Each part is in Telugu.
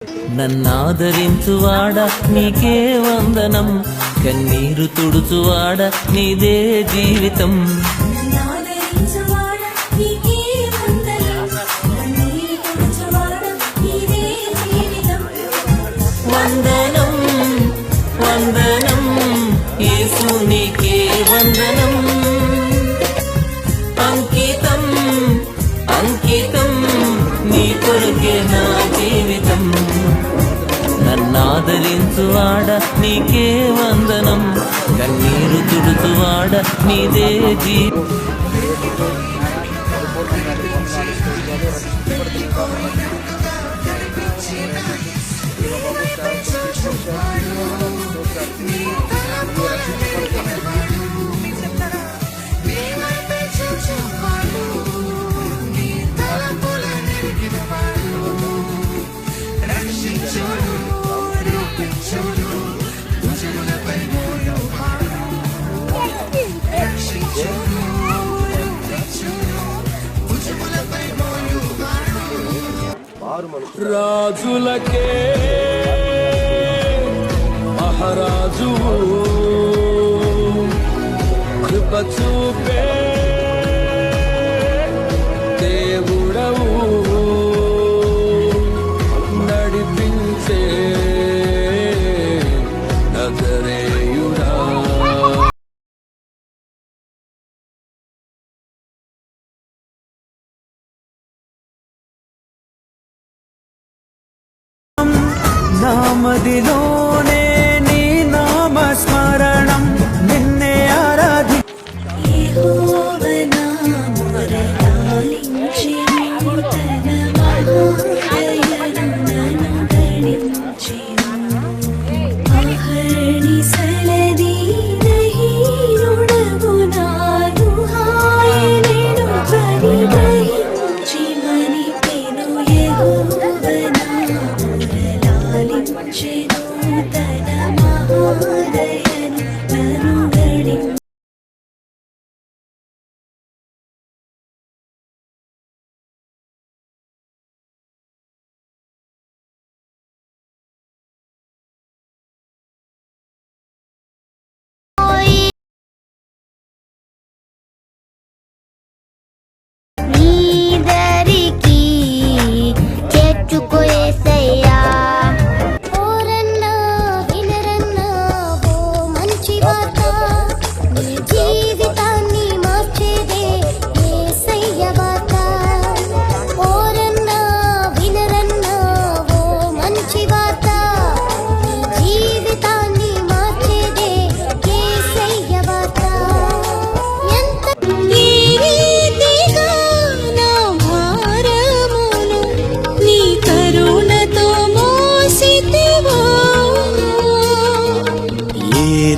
నన్నాదరించువాడ నీకే వందనం, కన్నీరు తుడుచువాడ నీదే జీవితం. వందనం వందనం యేసు నీకే వందనం, అంకితం అంకితం నీ కొరకే నా జీవితం. నన్నాదరించువాడ నీకే వందనం, కన్నీరు తుడుచువాడ నీదే జీవితం. రాజులకే మహారాజు కృప చూపే దేవుడవు, నడిపించే నజరేయుడా. నామదిలోనే నీ నామస్మరణం, నిన్నే ఆరాధి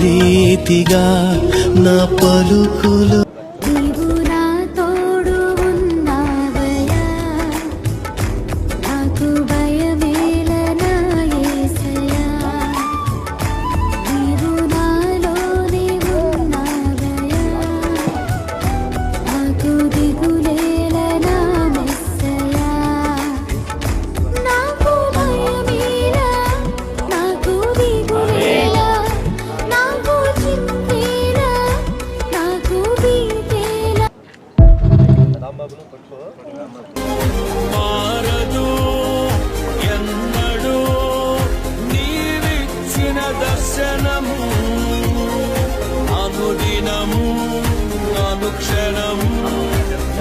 రీతిగా నా పలుకులు మారదు ఎన్నడూ నీవిచ్చిన దర్శనము, అనుదినము అనుక్షణము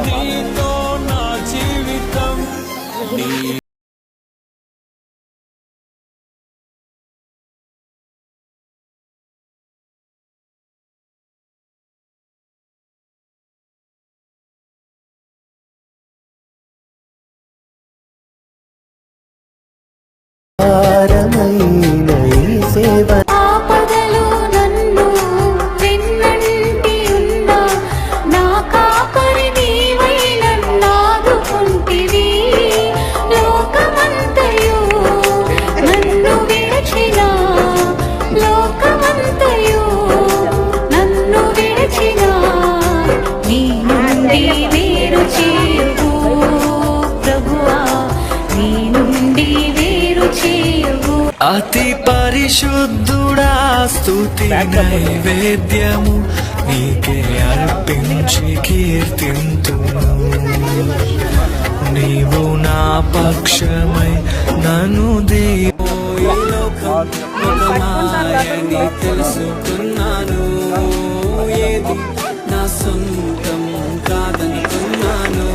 నీతో నా జీవితం. ఆపదలో నన్ను వెన్నంటి ఉన్నా నా కాపరి నీవై నన్నాదుకుంటివి. లోకమంతయు నన్ను విడిచిన, లోకమంతయు నన్ను విడిచిన నీ నుండి వేరు చేయు ప్రభువా, నీ నుండి వేరు చేయు అతి పరిశుద్ధుడా స్తుతి నైవేద్యము నీకే అర్పించి కీర్తింతును నీవు నా పక్షమై నన్ను దేవోయని తెలుసుకున్నాను ఏది నా సొంతం కాదనుకున్నాను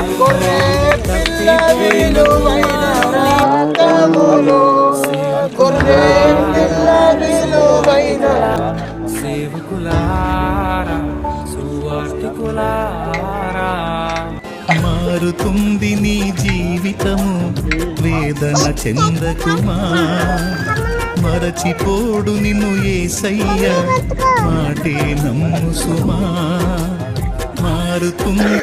సేవకులారా సువార్తికులారా మారుతుంది నీ జీవితము వేదన చెందకుమా మరచిపోడు నిన్ను యేసయ్య మాటే నమ్ము సుమా మారుతుంది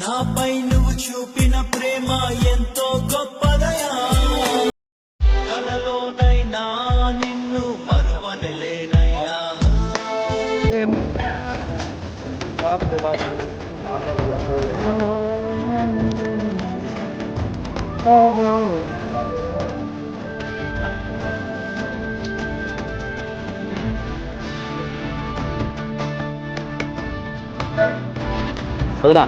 నాపై నువ్వు చూపిన ప్రేమ ఎంతో గొప్పదయా కలలోనైనా నిన్ను మరువనలేనయ్యా వదినా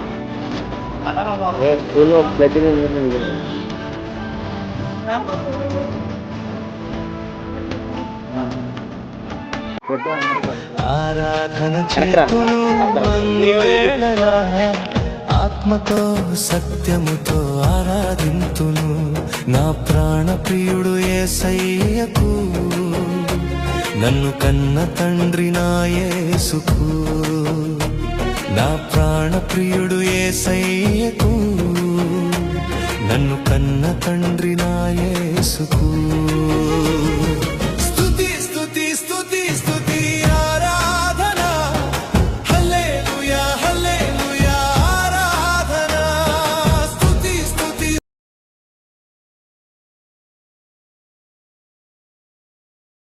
స్కూల్లో బ్లడ్ ఆరాధన చేతును అన్ని వేళలా ఆత్మతో సత్యముతో ఆరాధింతును నా ప్రాణ ప్రియుడు యేసయ్యకు నన్ను కన్న తండ్రి నా యేసుకు నా ప్రాణ ప్రియుడు యేసయ్యకు నన్ను కన్న తండ్రి నా యేసుకు